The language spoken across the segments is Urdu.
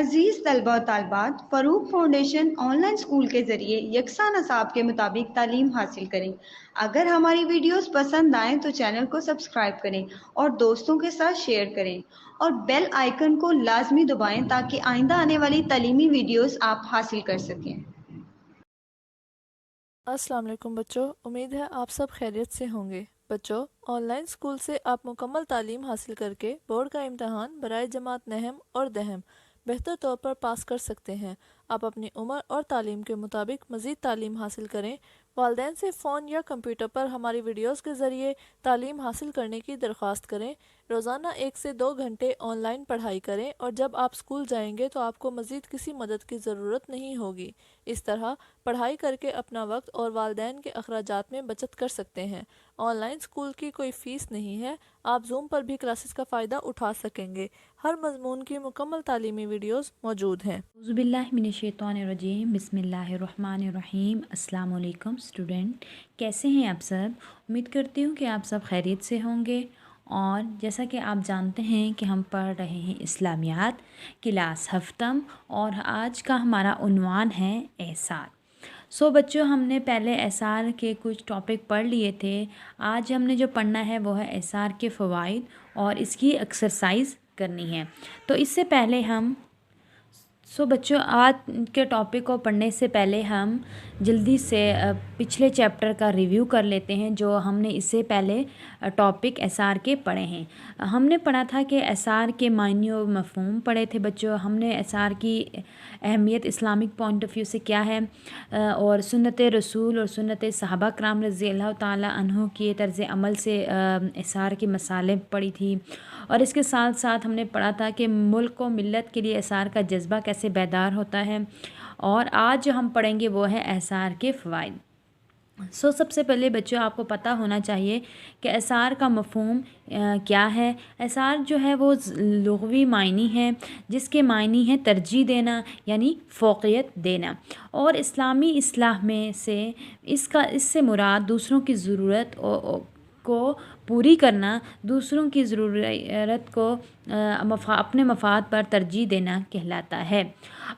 عزیز طلبہ و طالبات، فروغ فاؤنڈیشن آن لائن اسکول کے ذریعے یکساں نصاب کے مطابق تعلیم حاصل کریں۔ اگر ہماری ویڈیوز پسند آئیں تو چینل کو سبسکرائب کریں اور دوستوں کے ساتھ شیئر کریں اور بیل آئیکن کو لازمی دبائیں تاکہ آئندہ آنے والی تعلیمی ویڈیوز آپ حاصل کر سکیں۔ السلام علیکم بچوں، امید ہے آپ سب خیریت سے ہوں گے۔ بچوں، آن لائن اسکول سے آپ مکمل تعلیم حاصل کر کے بورڈ کا امتحان برائے جماعت نہم اور دہم بہتر طور پر پاس کر سکتے ہیں۔ آپ اپنی عمر اور تعلیم کے مطابق مزید تعلیم حاصل کریں۔ والدین سے فون یا کمپیوٹر پر ہماری ویڈیوز کے ذریعے تعلیم حاصل کرنے کی درخواست کریں۔ روزانہ 1 سے 2 گھنٹے آن لائن پڑھائی کریں اور جب آپ اسکول جائیں گے تو آپ کو مزید کسی مدد کی ضرورت نہیں ہوگی۔ اس طرح پڑھائی کر کے اپنا وقت اور والدین کے اخراجات میں بچت کر سکتے ہیں۔ آن لائن اسکول کی کوئی فیس نہیں ہے، آپ زوم پر بھی کلاسز کا فائدہ اٹھا سکیں گے۔ ہر مضمون کی مکمل تعلیمی ویڈیوز موجود ہیں۔ اعوذ باللہ من الشیطان الرجیم، بسم اللہ الرحمن الرحیم۔ السلام علیکم اسٹوڈنٹ، کیسے ہیں آپ سب؟ امید کرتی ہوں کہ آپ سب خیریت سے ہوں گے، اور جیسا کہ آپ جانتے ہیں کہ ہم پڑھ رہے ہیں اسلامیات کلاس ہفتم، اور آج کا ہمارا عنوان ہے احسار۔ بچوں، ہم نے پہلے احسار کے کچھ ٹاپک پڑھ لیے تھے۔ آج ہم نے جو پڑھنا ہے وہ ہے احسار کے فوائد اور اس کی ایکسرسائز کرنی ہے۔ تو اس سے پہلے ہم بچوں، آج کے ٹاپک کو پڑھنے سے پہلے ہم جلدی سے پچھلے چیپٹر کا ریویو کر لیتے ہیں جو ہم نے اس سے پہلے ٹاپک احسار کے پڑھے ہیں۔ ہم نے پڑھا تھا کہ احسار کے معنی و مفہوم پڑھے تھے بچوں۔ ہم نے احسار کی اہمیت اسلامک پوائنٹ آف ویو سے کیا ہے، اور سنت رسول اور سنت صحابہ کرام رضی اللہ تعالیٰ عنہ کی طرز عمل سے احسار کی مثالیں پڑھی تھی، اور اس کے ساتھ ساتھ ہم نے پڑھا تھا کہ ملک و ملت کے لیے احسار کا جذبہ کیسے بیدار ہوتا ہے۔ اور آج جو ہم پڑھیں گے وہ ہے احسار کے فوائد۔ سب سے پہلے بچوں، آپ کو پتہ ہونا چاہیے کہ احسار کا مفہوم کیا ہے۔ احسار جو ہے وہ لغوی معنی ہے، جس کے معنی ہے ترجیح دینا، یعنی فوقیت دینا، اور اسلامی اصطلاح میں سے اس سے مراد دوسروں کی ضرورت کو پوری کرنا، دوسروں کی ضرورت کو اپنے مفاد پر ترجیح دینا کہلاتا ہے۔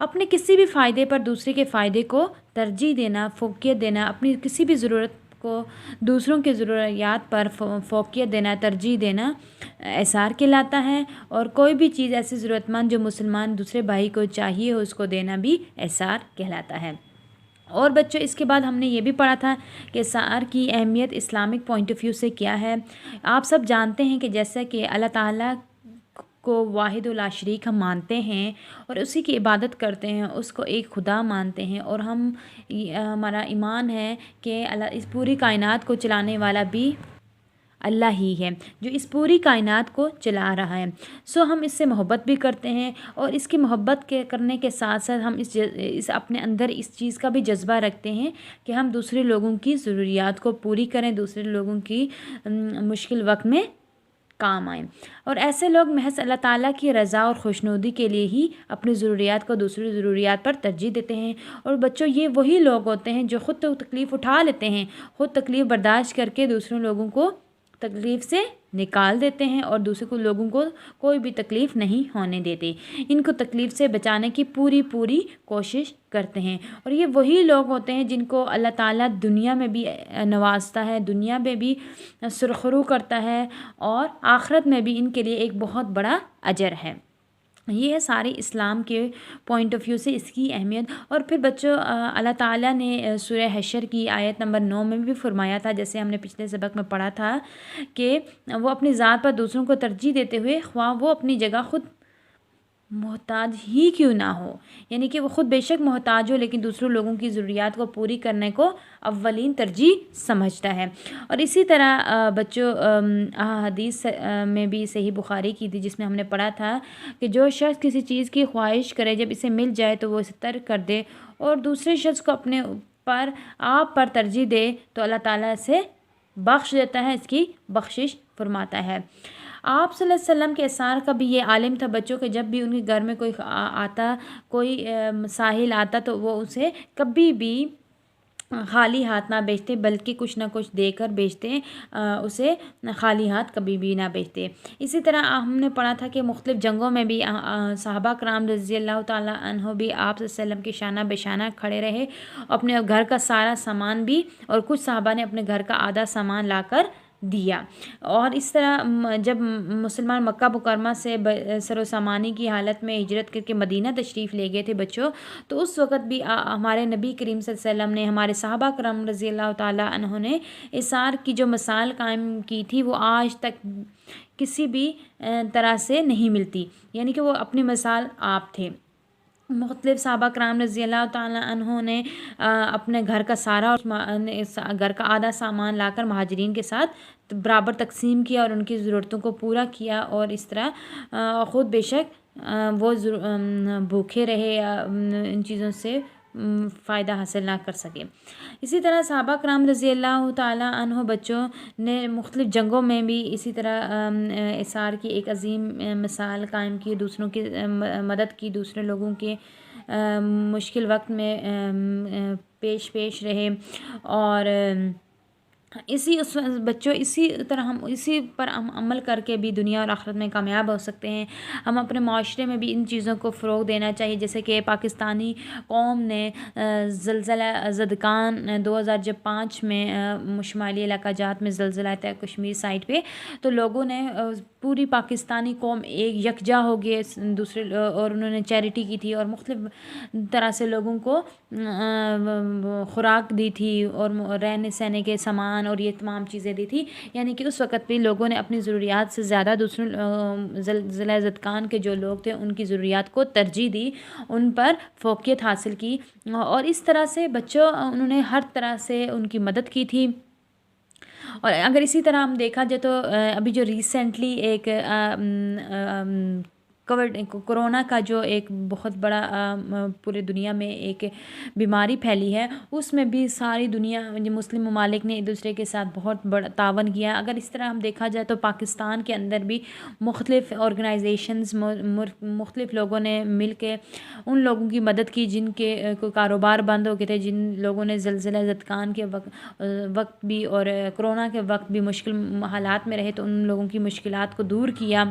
اپنے کسی بھی فائدے پر دوسرے کے فائدے کو ترجیح دینا، فوقیت دینا، اپنی کسی بھی ضرورت کو دوسروں کے ضروریات پر فوقیت دینا، ترجیح دینا احسار کہلاتا ہے۔ اور کوئی بھی چیز ایسی ضرورت مند جو مسلمان دوسرے بھائی کو چاہیے ہو، اس کو دینا بھی احسار کہلاتا ہے۔ اور بچوں، اس کے بعد ہم نے یہ بھی پڑھا تھا کہ احسار کی اہمیت اسلامک پوائنٹ آف ویو سے کیا ہے۔ آپ سب جانتے ہیں کہ جیسا کہ اللہ تعالیٰ کو واحد لا شریک ہم مانتے ہیں اور اسی کی عبادت کرتے ہیں، اس کو ایک خدا مانتے ہیں، اور ہمارا ایمان ہے کہ اللہ اس پوری کائنات کو چلانے والا بھی اللہ ہی ہے، جو اس پوری کائنات کو چلا رہا ہے۔ ہم اس سے محبت بھی کرتے ہیں، اور اس کی محبت کرنے کے ساتھ ساتھ ہم اس اپنے اندر اس چیز کا بھی جذبہ رکھتے ہیں کہ ہم دوسرے لوگوں کی ضروریات کو پوری کریں، دوسرے لوگوں کی مشکل وقت میں کام آئیں، اور ایسے لوگ محض اللہ تعالیٰ کی رضا اور خوشنودی کے لیے ہی اپنی ضروریات کو دوسری ضروریات پر ترجیح دیتے ہیں۔ اور بچوں، یہ وہی لوگ ہوتے ہیں جو خود تکلیف اٹھا لیتے ہیں، خود تکلیف برداشت کر کے دوسروں لوگوں کو تکلیف سے نکال دیتے ہیں، اور دوسرے لوگوں کو کوئی بھی تکلیف نہیں ہونے دیتے، ان کو تکلیف سے بچانے کی پوری کوشش کرتے ہیں۔ اور یہ وہی لوگ ہوتے ہیں جن کو اللہ تعالیٰ دنیا میں بھی نوازتا ہے، دنیا میں بھی سرخرو کرتا ہے، اور آخرت میں بھی ان کے لیے ایک بہت بڑا اجر ہے۔ یہ ہے سارے اسلام کے پوائنٹ آف ویو سے اس کی اہمیت۔ اور پھر بچوں، اللہ تعالیٰ نے سورہ حشر کی آیت نمبر 9 میں بھی فرمایا تھا، جیسے ہم نے پچھلے سبق میں پڑھا تھا، کہ وہ اپنی ذات پر دوسروں کو ترجیح دیتے ہوئے خواہ وہ اپنی جگہ خود محتاج ہی کیوں نہ ہو، یعنی کہ وہ خود بے شک محتاج ہو لیکن دوسروں لوگوں کی ضروریات کو پوری کرنے کو اولین ترجیح سمجھتا ہے۔ اور اسی طرح بچوں، حدیث میں بھی صحیح بخاری کی تھی جس میں ہم نے پڑھا تھا کہ جو شخص کسی چیز کی خواہش کرے، جب اسے مل جائے تو وہ اسے ترک کر دے اور دوسرے شخص کو اپنے پر آپ پر ترجیح دے تو اللہ تعالیٰ اسے بخش دیتا ہے، اس کی بخشش فرماتا ہے۔ آپ صلی اللہ علیہ وسلم کے احسار کا بھی یہ عالم تھا بچوں، کہ جب بھی ان کے گھر میں کوئی آتا، کوئی ساحل آتا تو وہ اسے کبھی بھی خالی ہاتھ نہ بیچتے بلکہ کچھ نہ کچھ دے کر بیچتے، اسے خالی ہاتھ کبھی بھی نہ بیچتے۔ اسی طرح ہم نے پڑھا تھا کہ مختلف جنگوں میں بھی صحابہ کرام رضی اللہ تعالیٰ عنہ بھی آپ صلی اللہ علیہ وسلم کے شانہ بہ شانہ کھڑے رہے، اپنے گھر کا سارا سامان بھی، اور کچھ صحابہ نے اپنے گھر کا آدھا سامان لا کر دیا۔ اور اس طرح جب مسلمان مکہ مکرمہ سے سر و سامانی کی حالت میں ہجرت کر کے مدینہ تشریف لے گئے تھے بچوں، تو اس وقت بھی ہمارے نبی کریم صلی اللہ علیہ وسلم نے، ہمارے صحابہ کرام رضی اللہ تعالیٰ عنہ نے اثار کی جو مثال قائم کی تھی وہ آج تک کسی بھی طرح سے نہیں ملتی، یعنی کہ وہ اپنی مثال آپ تھے۔ مختلف صحابہ کرام رضی اللہ تعالیٰ عنہ نے اپنے گھر کا سارا گھر کا آدھا سامان لا کر مہاجرین کے ساتھ برابر تقسیم کیا اور ان کی ضرورتوں کو پورا کیا، اور اس طرح خود بے شک وہ بھوکے رہے، ان چیزوں سے فائدہ حاصل نہ کر سکے۔ اسی طرح صحابہ کرام رضی اللہ تعالیٰ عنہ بچوں نے مختلف جنگوں میں بھی اسی طرح اثار کی ایک عظیم مثال قائم کی، دوسروں کی مدد کی، دوسرے لوگوں کے مشکل وقت میں پیش رہے، اور اسی طرح ہم اسی پر ہم عمل کر کے بھی دنیا اور آخرت میں کامیاب ہو سکتے ہیں۔ ہم اپنے معاشرے میں بھی ان چیزوں کو فروغ دینا چاہیے، جیسے کہ پاکستانی قوم نے زلزلہ زدگان 2005 میں شمالی علاقہ جات میں زلزلہ آیا تھا کشمیر سائٹ پہ، تو لوگوں نے پوری پاکستانی قوم ایک یکجا ہو گئے اور انہوں نے چیریٹی کی تھی، اور مختلف طرح سے لوگوں کو خوراک دی تھی، اور رہنے سہنے کے سامان اور یہ تمام چیزیں دی تھی، یعنی کہ اس وقت بھی لوگوں نے اپنی ضروریات سے زیادہ دوسروں زلزلہ زدگان کے جو لوگ تھے ان کی ضروریات کو ترجیح دی، ان پر فوقیت حاصل کی، اور اس طرح سے بچوں انہوں نے ہر طرح سے ان کی مدد کی تھی۔ اور اگر اسی طرح ہم دیکھا جائے تو ابھی جو ریسنٹلی ایک کرونا کا جو ایک بہت بڑا پورے دنیا میں ایک بیماری پھیلی ہے، اس میں بھی ساری دنیا مسلم ممالک نے ایک دوسرے کے ساتھ بہت بڑا تعاون کیا۔ اگر اس طرح ہم دیکھا جائے تو پاکستان کے اندر بھی مختلف آرگنائزیشنز، مختلف لوگوں نے مل کے ان لوگوں کی مدد کی جن کے کاروبار بند ہو گئے تھے، جن لوگوں نے زلزلہ زدگان کے وقت بھی اور کرونا کے وقت بھی مشکل حالات میں رہے، تو ان لوگوں کی مشکلات کو دور کیا۔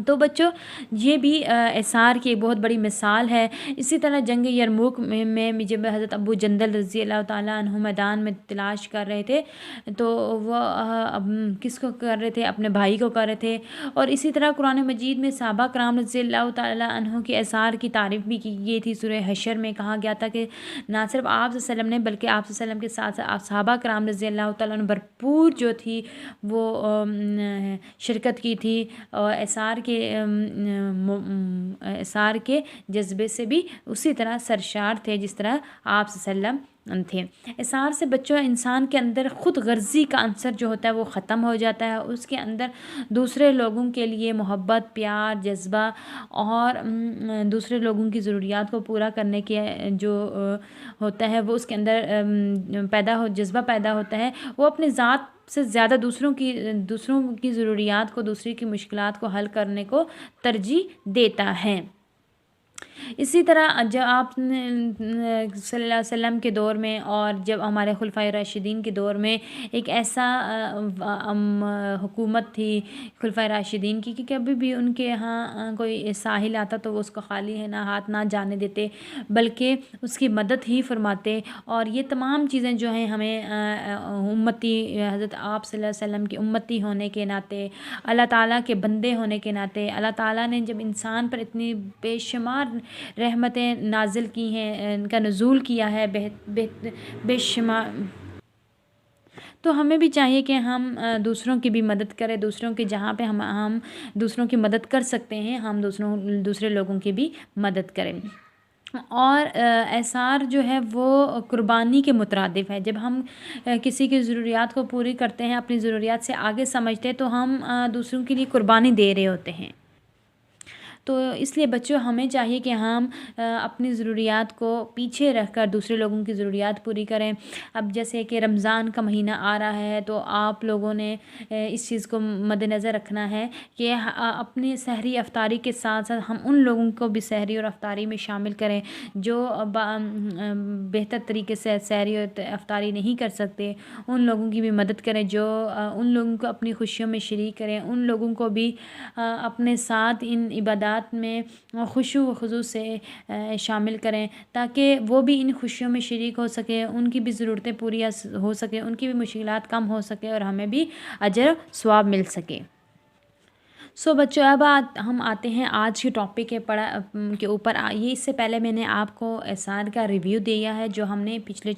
تو بچوں یہ بھی اثار کی ایک بہت بڑی مثال ہے۔ اسی طرح جنگ یرموک میں جب حضرت ابو جندل رضی اللہ تعالیٰ عنہ میدان میں تلاش کر رہے تھے، تو وہ کس کو کر رہے تھے؟ اپنے بھائی کو کر رہے تھے۔ اور اسی طرح قرآن مجید میں صحابہ کرام رضی اللہ تعالیٰ عنہ کے اثار کی تعریف بھی کی گئی تھی۔ سورہ حشر میں کہا گیا تھا کہ نہ صرف آپ صلی اللہ علیہ وسلم نے بلکہ آپ صلی اللہ علیہ وسلم کے ساتھ ساتھ صحابہ کرام رضی اللہ تعالیٰ عنہ بھرپور جو تھی وہ شرکت کی تھی، اور اثار کے جذبے سے بھی اسی طرح سرشار تھے جس طرح آپ صلی اللہ علیہ وسلم تھے۔ اثار سے بچوں انسان کے اندر خود غرضی کا عنصر جو ہوتا ہے وہ ختم ہو جاتا ہے، اس کے اندر دوسرے لوگوں کے لیے محبت، پیار، جذبہ اور دوسرے لوگوں کی ضروریات کو پورا کرنے کے جو ہوتا ہے وہ اس کے اندر جذبہ پیدا ہوتا ہے۔ وہ اپنی ذات سے زیادہ دوسروں کی ضروریات کو، دوسرے کی مشکلات کو حل کرنے کو ترجیح دیتا ہے۔ اسی طرح جب آپ صلی اللہ علیہ وسلم کے دور میں اور جب ہمارے خلفائے راشدین کے دور میں ایک ایسا حکومت تھی خلفائے راشدین کی کہ کبھی بھی ان کے ہاں کوئی ساحل آتا تو وہ اس کو خالی ہے نہ ہاتھ نہ جانے دیتے، بلکہ اس کی مدد ہی فرماتے۔ اور یہ تمام چیزیں جو ہیں ہمیں امتی حضرت آپ صلی اللہ علیہ وسلم کی امتی ہونے کے ناطے، اللہ تعالیٰ کے بندے ہونے کے ناطے، اللہ تعالیٰ نے جب انسان پر اتنی بے شمار رحمتیں نازل کی ہیں، ان کا نزول کیا ہے بے شمار، تو ہمیں بھی چاہیے کہ ہم دوسروں کی بھی مدد کریں، دوسروں کے جہاں پہ ہم دوسروں کی مدد کر سکتے ہیں ہم دوسرے لوگوں کی بھی مدد کریں۔ اور اثار جو ہے وہ قربانی کے مترادف ہے۔ جب ہم کسی کی ضروریات کو پوری کرتے ہیں، اپنی ضروریات سے آگے سمجھتے ہیں، تو ہم دوسروں کے لیے قربانی دے رہے ہوتے ہیں۔ تو اس لیے بچوں ہمیں چاہیے کہ ہم اپنی ضروریات کو پیچھے رکھ کر دوسرے لوگوں کی ضروریات پوری کریں۔ اب جیسے کہ رمضان کا مہینہ آ رہا ہے تو آپ لوگوں نے اس چیز کو مد نظر رکھنا ہے کہ اپنی سحری افطاری کے ساتھ ساتھ ہم ان لوگوں کو بھی سحری اور افطاری میں شامل کریں جو بہتر طریقے سے سحری اور افطاری نہیں کر سکتے، ان لوگوں کی بھی مدد کریں، جو ان لوگوں کو اپنی خوشیوں میں شریک کریں، ان لوگوں کو بھی اپنے ساتھ ان عبادات میں خشوع و خضوع سے شامل کریں تاکہ وہ بھی ان خوشیوں میں شریک ہو سکے، ان کی بھی ضرورتیں پوری ہو سکے، ان کی بھی مشکلات کم ہو سکے اور ہمیں بھی اجر و ثواب مل سکے۔ بچوں اب ہم آتے ہیں آج کے ٹاپک کے اوپر۔ یہ اس سے پہلے میں نے آپ کو اعصار کا ریویو دیا ہے جو ہم نے پچھلے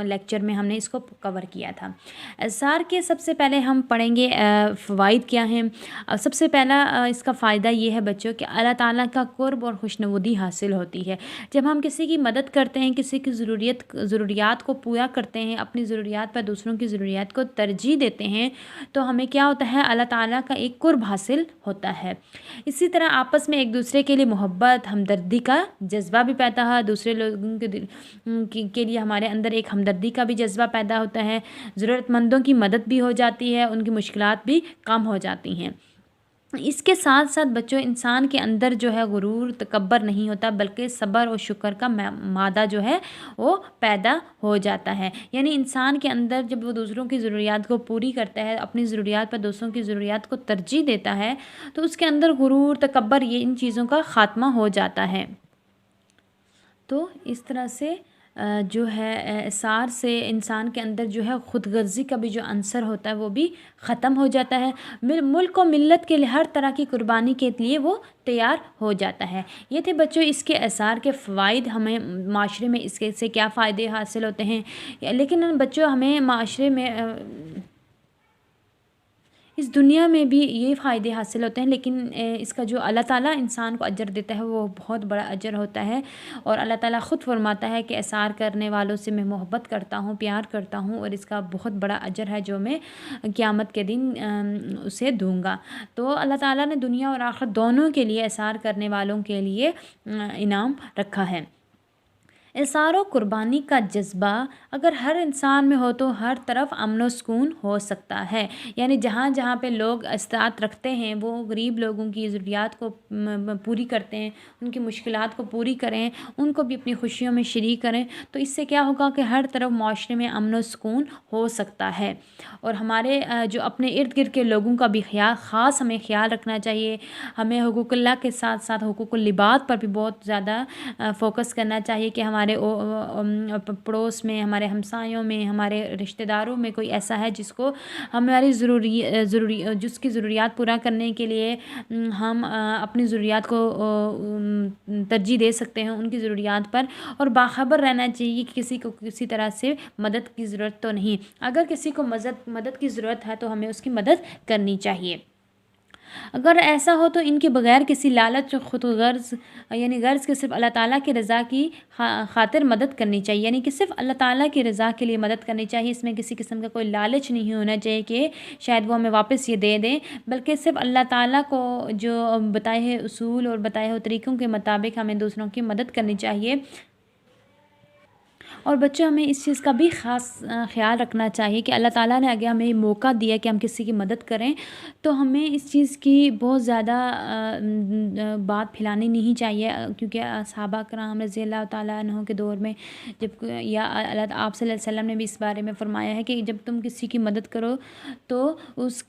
لیکچر میں ہم نے اس کو کور کیا تھا۔ اعصار کے سب سے پہلے ہم پڑھیں گے فوائد کیا ہیں۔ سب سے پہلا اس کا فائدہ یہ ہے بچوں کہ اللہ تعالیٰ کا قرب اور خوشنودی حاصل ہوتی ہے۔ جب ہم کسی کی مدد کرتے ہیں، کسی کی ضروریات کو پورا کرتے ہیں، اپنی ضروریات پر دوسروں کی ضروریات کو ترجیح دیتے ہیں تو ہمیں کیا ہوتا ہے؟ اللہ تعالیٰ کا ایک قرب حاصل ہوتا ہے۔ اسی طرح آپس میں ایک دوسرے کے لیے محبت، ہمدردی کا جذبہ بھی پیدا ہے، دوسرے لوگوں کے لیے ہمارے اندر ایک ہمدردی کا بھی جذبہ پیدا ہوتا ہے، ضرورت مندوں کی مدد بھی ہو جاتی ہے، ان کی مشکلات بھی کم ہو جاتی ہیں۔ اس کے ساتھ ساتھ بچوں انسان کے اندر جو ہے غرور، تکبر نہیں ہوتا بلکہ صبر اور شکر کا مادہ جو ہے وہ پیدا ہو جاتا ہے۔ یعنی انسان کے اندر جب وہ دوسروں کی ضروریات کو پوری کرتا ہے، اپنی ضروریات پر دوسروں کی ضروریات کو ترجیح دیتا ہے تو اس کے اندر غرور، تکبر، یہ ان چیزوں کا خاتمہ ہو جاتا ہے۔ تو اس طرح سے جو ہے اعصار سے انسان کے اندر جو ہے خود غرضی کا بھی جو عنصر ہوتا ہے وہ بھی ختم ہو جاتا ہے۔ ملک و ملت کے لیے ہر طرح کی قربانی کے لیے وہ تیار ہو جاتا ہے۔ یہ تھے بچوں اس کے اعصار کے فوائد، ہمیں معاشرے میں اس کے سے کیا فائدے حاصل ہوتے ہیں۔ لیکن بچوں ہمیں معاشرے میں اس دنیا میں بھی یہ فائدے حاصل ہوتے ہیں، لیکن اس کا جو اللہ تعالیٰ انسان کو اجر دیتا ہے وہ بہت بڑا اجر ہوتا ہے، اور اللہ تعالیٰ خود فرماتا ہے کہ اعصار کرنے والوں سے میں محبت کرتا ہوں، پیار کرتا ہوں، اور اس کا بہت بڑا اجر ہے جو میں قیامت کے دن اسے دوں گا۔ تو اللہ تعالیٰ نے دنیا اور آخرت دونوں کے لیے اعصار کرنے والوں کے لیے انعام رکھا ہے۔ اعصار و قربانی کا جذبہ اگر ہر انسان میں ہو تو ہر طرف امن و سکون ہو سکتا ہے۔ یعنی جہاں جہاں پہ لوگ استطاعت رکھتے ہیں وہ غریب لوگوں کی ضروریات کو پوری کرتے ہیں، ان کی مشکلات کو پوری کریں، ان کو بھی اپنی خوشیوں میں شریک کریں، تو اس سے کیا ہوگا کہ ہر طرف معاشرے میں امن و سکون ہو سکتا ہے۔ اور ہمارے جو اپنے ارد گرد کے لوگوں کا بھی خاص ہمیں خیال رکھنا چاہیے۔ ہمیں حقوق اللہ کے ساتھ ساتھ حقوق العباد پر بھی بہت زیادہ فوکس کرنا چاہیے کہ ہمارے پڑوس میں، ہمارے ہمسایوں میں، ہمارے رشتہ داروں میں کوئی ایسا ہے جس کو ہماری جس کی ضروریات پورا کرنے کے لیے ہم اپنی ضروریات کو ترجیح دے سکتے ہیں ان کی ضروریات پر، اور باخبر رہنا چاہیے کہ کسی کو کسی طرح سے مدد کی ضرورت تو نہیں۔ اگر کسی کو مدد کی ضرورت ہے تو ہمیں اس کی مدد کرنی چاہیے۔ اگر ایسا ہو تو ان کے بغیر کسی لالچ، خود غرض یعنی غرض کے صرف اللہ تعالیٰ کی رضا کی خاطر مدد کرنی چاہیے، یعنی کہ صرف اللہ تعالیٰ کی رضا کے لیے مدد کرنی چاہیے۔ اس میں کسی قسم کا کوئی لالچ نہیں ہونا چاہیے کہ شاید وہ ہمیں واپس یہ دے دیں، بلکہ صرف اللہ تعالیٰ کو جو بتائے ہوئے اصول اور بتائے ہوئے طریقوں کے مطابق ہمیں دوسروں کی مدد کرنی چاہیے۔ اور بچوں ہمیں اس چیز کا بھی خاص خیال رکھنا چاہیے کہ اللہ تعالیٰ نے اگر ہمیں موقع دیا کہ ہم کسی کی مدد کریں تو ہمیں اس چیز کی بہت زیادہ بات پھیلانی نہیں چاہیے، کیونکہ صحابہ کرام رضی اللہ تعالیٰ عنہ کے دور میں آپ صلی اللہ علیہ وسلم نے بھی اس بارے میں فرمایا ہے کہ جب تم کسی کی مدد کرو تو اس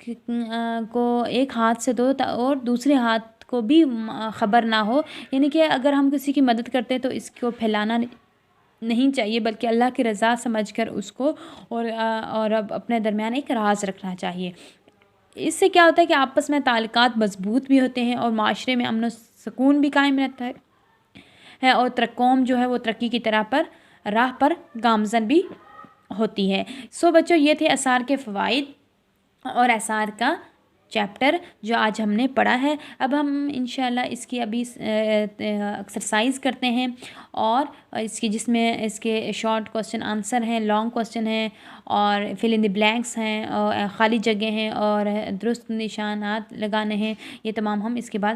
کو ایک ہاتھ سے دو اور دوسرے ہاتھ کو بھی خبر نہ ہو، یعنی کہ اگر ہم کسی کی مدد کرتے ہیں تو اس کو پھیلانا نہیں چاہیے بلکہ اللہ کی رضا سمجھ کر اس کو اور اپنے درمیان ایک راز رکھنا چاہیے۔ اس سے کیا ہوتا ہے کہ آپس میں تعلقات مضبوط بھی ہوتے ہیں اور معاشرے میں امن و سکون بھی قائم رہتا ہے، اور قوم جو ہے وہ ترقی کی راہ پر گامزن بھی ہوتی ہے۔ بچوں یہ تھے اعصار کے فوائد اور اعصار کا چیپٹر جو آج ہم نے پڑھا ہے۔ اب ہم انشاءاللہ اس کی ابھی ایکسرسائز کرتے ہیں، اور جس میں اس کے شارٹ کوسچن آنسر ہیں، لانگ کوسچن ہیں، اور فل ان دی بلینکس ہیں، اور خالی جگہ ہیں، اور درست نشانات لگانے ہیں۔ یہ تمام ہم اس کے بعد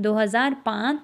2005,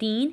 3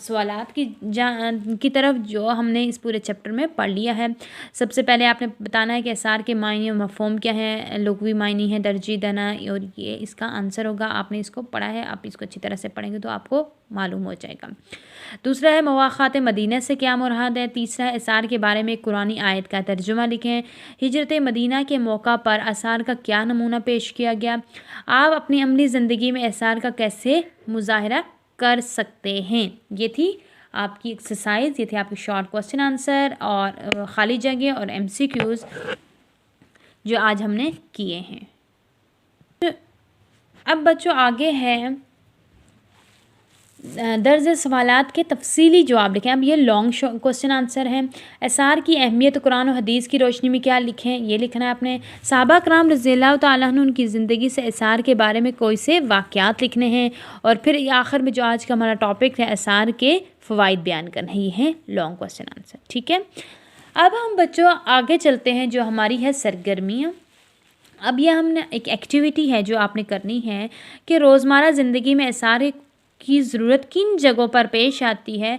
سوالات کی طرف جو ہم نے اس پورے چیپٹر میں پڑھ لیا ہے۔ سب سے پہلے آپ نے بتانا ہے کہ اثار کے معنی اور مفہوم کیا ہے، لغوی معنی ہے درجی دنا، اور یہ اس کا آنسر ہوگا۔ آپ نے اس کو پڑھا ہے، آپ اس کو اچھی طرح سے پڑھیں گے تو آپ کو معلوم ہو جائے گا۔ دوسرا ہے مواخات مدینہ سے کیا مراد ہے۔ تیسرا ہے اثار کے بارے میں قرآنی آیت کا ترجمہ لکھیں۔ ہجرت مدینہ کے موقع پر اثار کا کیا نمونہ پیش کیا گیا۔ آپ اپنی عملی زندگی میں اثار کا کیسے مظاہرہ کر سکتے ہیں۔ یہ تھی آپ کی ایکسرسائز، یہ تھے آپ کے شارٹ کوسچن آنسر اور خالی جگہ اور MCQs جو آج ہم نے کیے ہیں۔ اب بچوں آگے ہے درج سوالات کے تفصیلی جواب لکھیں۔ اب یہ لانگ کوسچن آنسر ہیں۔ اثار کی اہمیت قرآن و حدیث کی روشنی میں کیا لکھیں، یہ لکھنا ہے آپ نے۔ صحابہ کرام رضی اللہ تعالیٰ عنہ ان کی زندگی سے اثار کے بارے میں کوئی سے واقعات لکھنے ہیں، اور پھر آخر میں جو آج کا ہمارا ٹاپک ہے اثار کے فوائد بیان کرنا ہے، یہ ہیں لانگ کوسچن آنسر، ٹھیک ہے۔ اب ہم بچوں آگے چلتے ہیں جو ہماری ہے سرگرمیاں۔ اب یہ ہم نے ایک ایکٹیویٹی ہے جو آپ نے کرنی ہے کہ روزمرہ زندگی میں اثار کی ضرورت کن جگہوں پر پیش آتی ہے،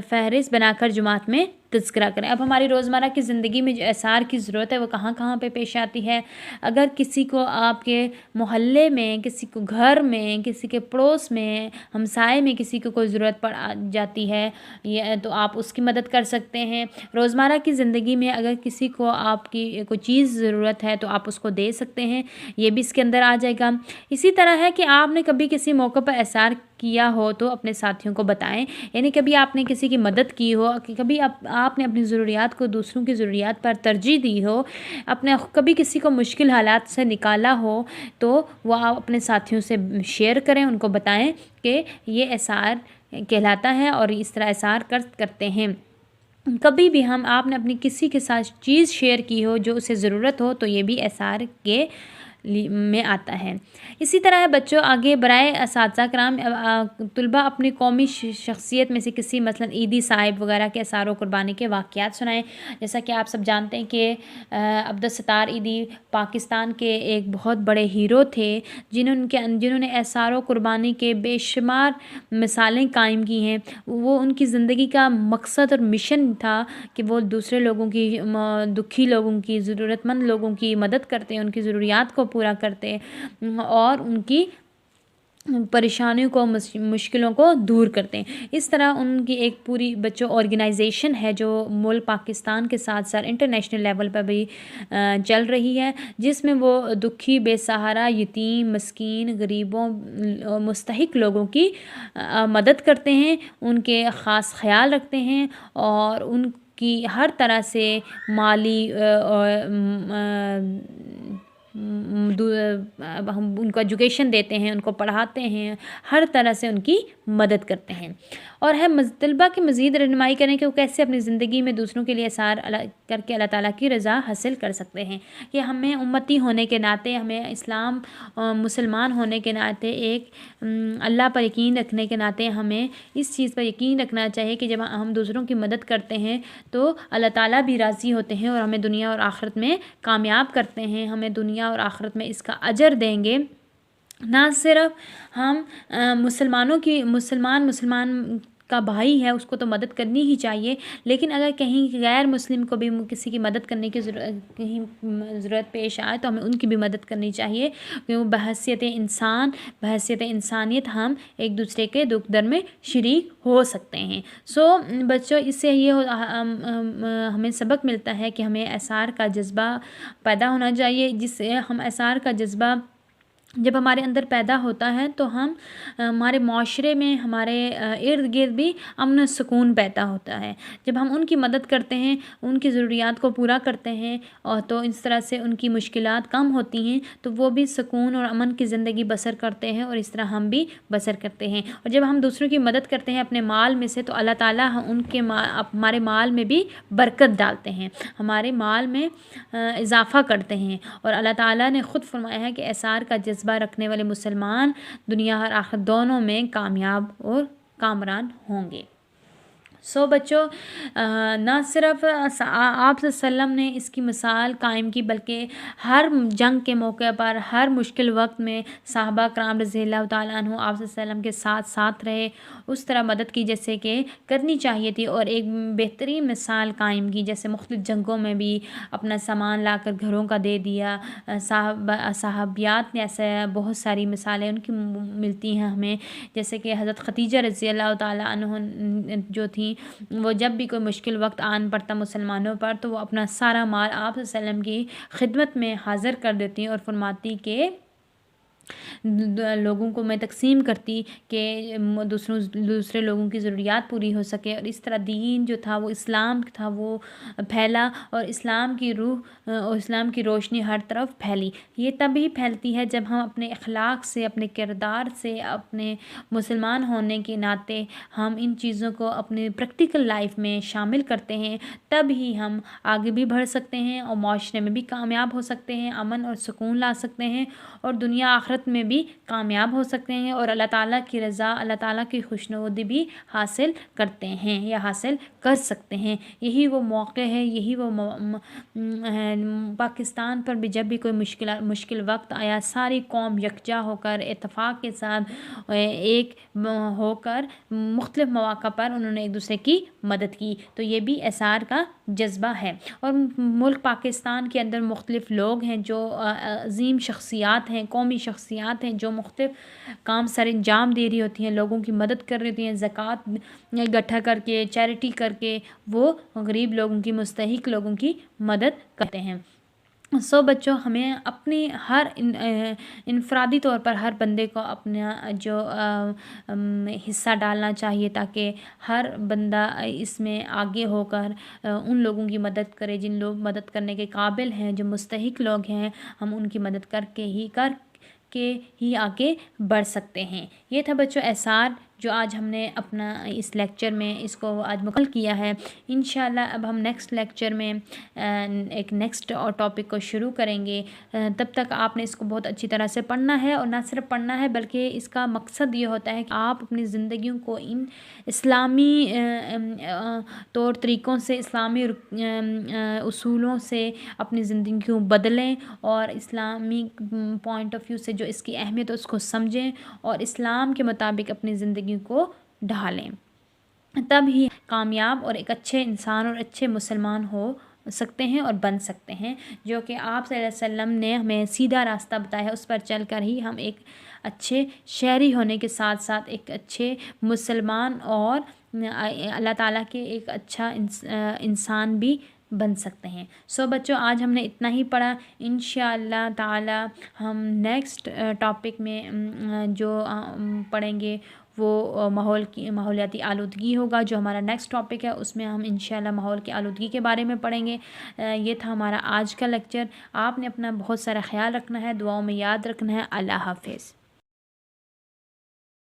فہرست بنا کر جماعت میں تذکرہ کریں۔ اب ہماری روزمرہ کی زندگی میں جو اثار کی ضرورت ہے وہ کہاں کہاں پہ پیش آتی ہے۔ اگر کسی کو آپ کے محلے میں، کسی کو گھر میں، کسی کے پڑوس میں، ہمسائے میں کسی کو کوئی ضرورت پڑ جاتی ہے تو آپ اس کی مدد کر سکتے ہیں۔ روزمرہ کی زندگی میں اگر کسی کو آپ کی کوئی چیز ضرورت ہے تو آپ اس کو دے سکتے ہیں، یہ بھی اس کے اندر آ جائے گا۔ اسی طرح ہے کہ آپ نے کبھی کسی موقع پر اثار کیا ہو تو اپنے ساتھیوں کو بتائیں، یعنی کبھی آپ نے کسی کی مدد کی ہو، کبھی آپ نے اپنی ضروریات کو دوسروں کی ضروریات پر ترجیح دی ہو، کبھی کسی کو مشکل حالات سے نکالا ہو تو وہ آپ اپنے ساتھیوں سے شیئر کریں، ان کو بتائیں کہ یہ اثار کہلاتا ہے اور اس طرح اثار کرتے ہیں۔ کبھی بھی آپ نے اپنی کسی کے ساتھ چیز شیئر کی ہو جو اسے ضرورت ہو تو یہ بھی اثار کے میں آتا ہے۔ اسی طرح ہے بچوں آگے برائے اساتذہ کرام طلباء اپنی قومی شخصیت میں سے کسی مثلا عیدی صاحب وغیرہ کے اثار و قربانی کے واقعات سنائیں۔ جیسا کہ آپ سب جانتے ہیں کہ عبدالستار عیدی پاکستان کے ایک بہت بڑے ہیرو تھے جنہوں نے اثار و قربانی کے بے شمار مثالیں قائم کی ہیں۔ وہ ان کی زندگی کا مقصد اور مشن تھا کہ وہ دوسرے لوگوں کی، دکھی لوگوں کی، ضرورت مند لوگوں کی مدد کرتے ہیں، ان کی ضروریات کو پورا کرتے اور ان کی پریشانیوں کو، مشکلوں کو دور کرتے ہیں۔ اس طرح ان کی ایک پوری بچوں آرگنائزیشن ہے جو ملک پاکستان کے ساتھ ساتھ انٹرنیشنل لیول پر بھی چل رہی ہے، جس میں وہ دکھی، بے سہارا، یتیم، مسکین، غریبوں، مستحق لوگوں کی مدد کرتے ہیں، ان کے خاص خیال رکھتے ہیں اور ان کی ہر طرح سے مالی ان کو ایجوکیشن دیتے ہیں، ان کو پڑھاتے ہیں، ہر طرح سے ان کی مدد کرتے ہیں۔ اور ہے طلباء کی مزید رہنمائی کریں کہ وہ کیسے اپنی زندگی میں دوسروں کے لیے اثار کر کے اللہ تعالیٰ کی رضا حاصل کر سکتے ہیں۔ کہ ہمیں امتی ہونے کے ناطے، ہمیں اسلام مسلمان ہونے کے ناطے، ایک اللہ پر یقین رکھنے کے ناطے ہمیں اس چیز پر یقین رکھنا چاہیے کہ جب ہم دوسروں کی مدد کرتے ہیں تو اللہ تعالیٰ بھی راضی ہوتے ہیں اور ہمیں دنیا اور آخرت میں کامیاب کرتے ہیں، ہمیں دنیا اور آخرت میں اس کا اجر دیں گے۔ نہ صرف ہم مسلمان کا بھائی ہے اس کو تو مدد کرنی ہی چاہیے، لیکن اگر کہیں غیر مسلم کو بھی کسی کی مدد کرنے کی ضرورت پیش آئے تو ہمیں ان کی بھی مدد کرنی چاہیے، کیونکہ بحیثیت انسان، بحیثیت انسانیت ہم ایک دوسرے کے دکھ درد میں شریک ہو سکتے ہیں۔ بچوں اس سے یہ ہمیں سبق ملتا ہے کہ ہمیں اثار کا جذبہ پیدا ہونا چاہیے، جس سے ہم اثار کا جذبہ جب ہمارے اندر پیدا ہوتا ہے تو ہمارے معاشرے میں، ہمارے ارد گرد بھی امن و سکون پیدا ہوتا ہے۔ جب ہم ان کی مدد کرتے ہیں، ان کی ضروریات کو پورا کرتے ہیں اور تو اس طرح سے ان کی مشکلات کم ہوتی ہیں تو وہ بھی سکون اور امن کی زندگی بسر کرتے ہیں اور اس طرح ہم بھی بسر کرتے ہیں۔ اور جب ہم دوسروں کی مدد کرتے ہیں اپنے مال میں سے تو اللہ تعالیٰ ہمارے مال میں بھی برکت ڈالتے ہیں، ہمارے مال میں اضافہ کرتے ہیں، اور اللہ تعالیٰ نے خود فرمایا ہے کہ اثار کا جذبہ رکھنے والے مسلمان دنیا اور آخرت دونوں میں کامیاب اور کامران ہوں گے۔ بچوں نہ صرف آپ وسلم نے اس کی مثال قائم کی بلکہ ہر جنگ کے موقع پر ہر مشکل وقت میں صحابہ کرام رضی اللہ تعالیٰ عنہ آپ وسلم کے ساتھ رہے، اس طرح مدد کی جیسے کہ کرنی چاہیے تھی، اور ایک بہترین مثال قائم کی جیسے مختلف جنگوں میں بھی اپنا سامان لا کر گھروں کا دے دیا۔ صحابیات نے ایسے بہت ساری مثالیں ان کی ملتی ہیں ہمیں، جیسے کہ حضرت خدیجہ رضی اللہ تعالیٰ عنہ جو تھیں، وہ جب بھی کوئی مشکل وقت آن پڑتا مسلمانوں پر تو وہ اپنا سارا مال آپ صلی اللہ علیہ وسلم کی خدمت میں حاضر کر دیتی اور فرماتی کہ لوگوں کو میں تقسیم کرتی کہ دوسرے لوگوں کی ضروریات پوری ہو سکے، اور اس طرح دین جو تھا وہ اسلام تھا وہ پھیلا، اور اسلام کی روح اور اسلام کی روشنی ہر طرف پھیلی۔ یہ تبھی پھیلتی ہے جب ہم اپنے اخلاق سے، اپنے کردار سے، اپنے مسلمان ہونے کے ناطے ہم ان چیزوں کو اپنے پریکٹیکل لائف میں شامل کرتے ہیں، تب ہی ہم آگے بھی بڑھ سکتے ہیں اور معاشرے میں بھی کامیاب ہو سکتے ہیں، امن اور سکون لا سکتے ہیں، اور دنیا آخرت میں بھی کامیاب ہو سکتے ہیں، اور اللہ تعالیٰ کی رضا، اللہ تعالیٰ کی خوشنودی بھی حاصل کرتے ہیں یا حاصل کر سکتے ہیں۔ یہی وہ موقع ہے، یہی وہ پاکستان پر بھی جب بھی کوئی مشکل وقت آیا، ساری قوم یکجا ہو کر اتفاق کے ساتھ ایک ہو کر مختلف مواقع پر انہوں نے ایک دوسرے کی مدد کی، تو یہ بھی اثار کا جذبہ ہے۔ اور ملک پاکستان کے اندر مختلف لوگ ہیں جو عظیم شخصیات ہیں، قومی شخصیات ہیں، جو مختلف کام سر انجام دے رہی ہوتی ہیں، لوگوں کی مدد کر رہی ہوتی ہیں، زکوٰۃ اکٹھا کر کے، چیریٹی کر کے وہ غریب لوگوں کی، مستحق لوگوں کی مدد کرتے ہیں۔ بچوں ہمیں اپنی ہر انفرادی طور پر ہر بندے کو اپنا جو حصہ ڈالنا چاہیے تاکہ ہر بندہ اس میں آگے ہو کر ان لوگوں کی مدد کرے جن لوگ مدد کرنے کے قابل ہیں، جو مستحق لوگ ہیں، ہم ان کی مدد کر کے ہی آگے بڑھ سکتے ہیں۔ یہ تھا بچوں احسار جو آج ہم نے اپنا اس لیکچر میں اس کو آج مکمل کیا ہے۔ انشاءاللہ اب ہم نیکسٹ لیکچر میں ایک نیکسٹ اور ٹاپک کو شروع کریں گے۔ تب تک آپ نے اس کو بہت اچھی طرح سے پڑھنا ہے، اور نہ صرف پڑھنا ہے بلکہ اس کا مقصد یہ ہوتا ہے کہ آپ اپنی زندگیوں کو ان اسلامی طور طریقوں سے، اسلامی اصولوں سے اپنی زندگی کو بدلیں، اور اسلامی پوائنٹ آف ویو سے جو اس کی اہمیت ہے اس کو سمجھیں، اور اسلام کے مطابق اپنی زندگی کو ڈھالیں، تب ہی کامیاب اور ایک اچھے انسان اور اچھے مسلمان ہو سکتے ہیں اور بن سکتے ہیں، جو کہ آپ صلی اللہ علیہ وسلم نے ہمیں سیدھا راستہ بتایا ہے، اس پر چل کر ہی ہم ایک اچھے شہری ہونے کے ساتھ ساتھ ایک اچھے مسلمان اور اللہ تعالیٰ کے ایک اچھا انسان بھی بن سکتے ہیں۔ بچوں آج ہم نے اتنا ہی پڑھا، انشاءاللہ تعالی ہم نیکسٹ ٹاپک میں جو پڑھیں گے وہ ماحولیاتی آلودگی ہوگا، جو ہمارا نیکسٹ ٹاپک ہے، اس میں ہم انشاءاللہ ماحول کی آلودگی کے بارے میں پڑھیں گے۔ یہ تھا ہمارا آج کا لیکچر۔ آپ نے اپنا بہت سارا خیال رکھنا ہے، دعاؤں میں یاد رکھنا ہے۔ اللہ حافظ۔